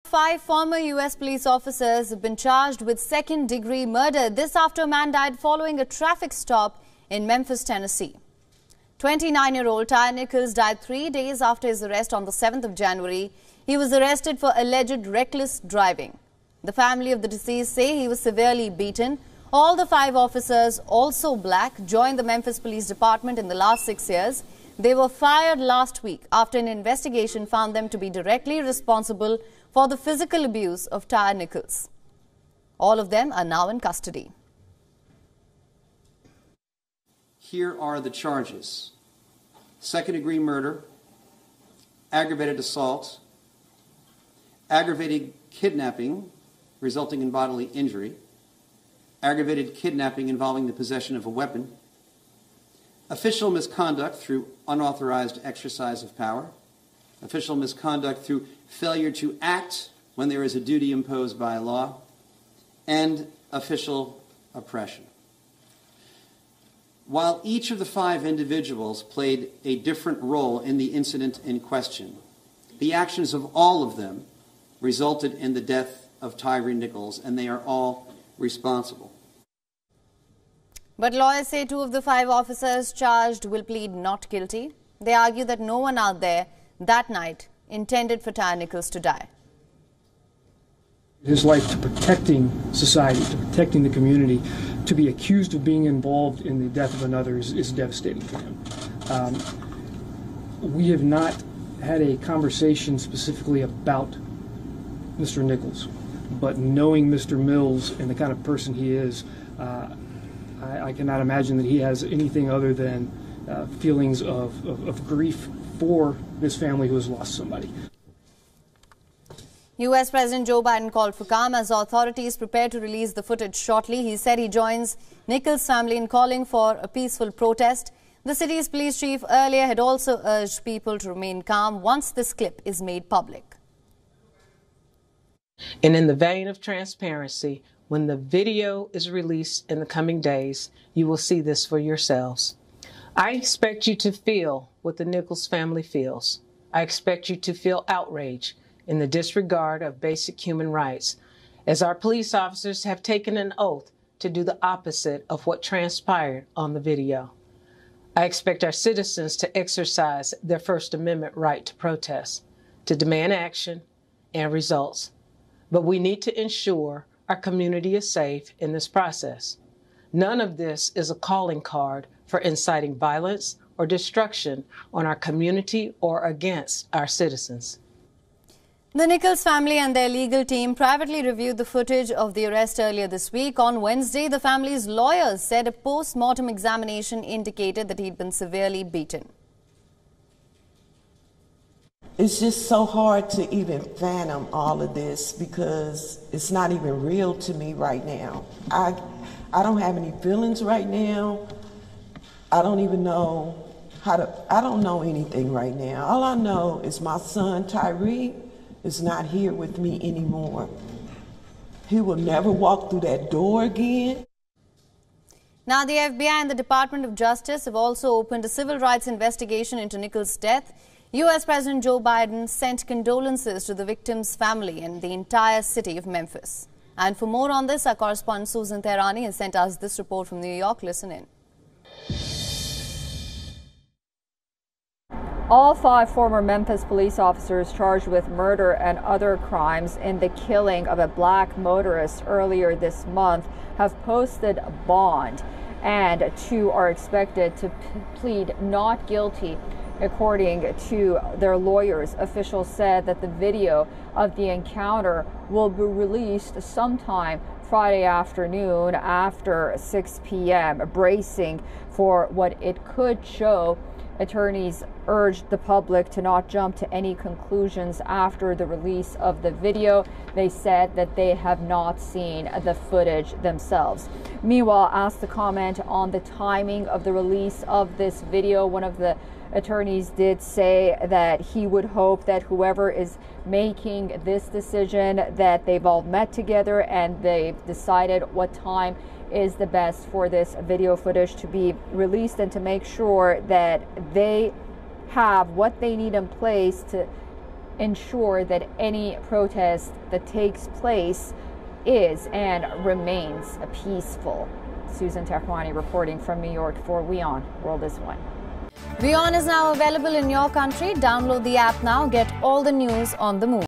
5 former U.S. police officers have been charged with second-degree murder. This after a man died following a traffic stop in Memphis, Tennessee. 29-year-old Tyre Nichols died 3 days after his arrest on the 7th of January. He was arrested for alleged reckless driving. The family of the deceased say he was severely beaten. All the 5 officers, also black, joined the Memphis Police Department in the last 6 years. They were fired last week after an investigation found them to be directly responsible for the physical abuse of Tyre Nichols. All of them are now in custody. Here are the charges: second-degree murder, aggravated assault, aggravated kidnapping resulting in bodily injury, aggravated kidnapping involving the possession of a weapon, official misconduct through unauthorized exercise of power, official misconduct through failure to act when there is a duty imposed by law, and official oppression. While each of the 5 individuals played a different role in the incident in question, the actions of all of them resulted in the death of Tyre Nichols, and they are all responsible. But lawyers say 2 of the 5 officers charged will plead not guilty. They argue that no one out there that night intended for Tyre Nichols to die. His life to protecting society, to protecting the community, to be accused of being involved in the death of another is devastating for him. We have not had a conversation specifically about Mr. Nichols, but knowing Mr. Mills and the kind of person he is, I cannot imagine that he has anything other than feelings of grief for this family who has lost somebody. U.S. President Joe Biden called for calm as authorities prepare to release the footage shortly. He said he joins Nichols' family in calling for a peaceful protest. The city's police chief earlier had also urged people to remain calm once this clip is made public. And in the vein of transparency, when the video is released in the coming days, you will see this for yourselves. I expect you to feel what the Nichols family feels. I expect you to feel outrage in the disregard of basic human rights, as our police officers have taken an oath to do the opposite of what transpired on the video. I expect our citizens to exercise their First Amendment right to protest, to demand action and results. But we need to ensure our community is safe in this process. None of this is a calling card for inciting violence or destruction on our community or against our citizens. The Nichols family and their legal team privately reviewed the footage of the arrest earlier this week. On Wednesday, the family's lawyers said a post-mortem examination indicated that he'd been severely beaten. It's just so hard to even fathom all of this because it's not even real to me right now. I don't have any feelings right now. I don't even know I don't know anything right now. All I know is my son, Tyre, is not here with me anymore. He will never walk through that door again. Now, the FBI and the Department of Justice have also opened a civil rights investigation into Nichols' death. U.S. President Joe Biden sent condolences to the victim's family and the entire city of Memphis. And for more on this, our correspondent Susan Tehrani has sent us this report from New York. Listen in. All 5 former Memphis police officers charged with murder and other crimes in the killing of a black motorist earlier this month have posted bond, and 2 are expected to plead not guilty. According to their lawyers, officials said that the video of the encounter will be released sometime Friday afternoon after 6 p.m., bracing for what it could show. Attorneys urged the public to not jump to any conclusions after the release of the video. They said that they have not seen the footage themselves. Meanwhile, asked to comment on the timing of the release of this video, one of the attorneys did say that he would hope that whoever is making this decision, that they've all met together and they've decided what time is the best for this video footage to be released, and to make sure that they have what they need in place to ensure that any protest that takes place is and remains peaceful. Susan Tehrani reporting from New York for WION World is One. WION is now available in your country. Download the app now. Get all the news on the move.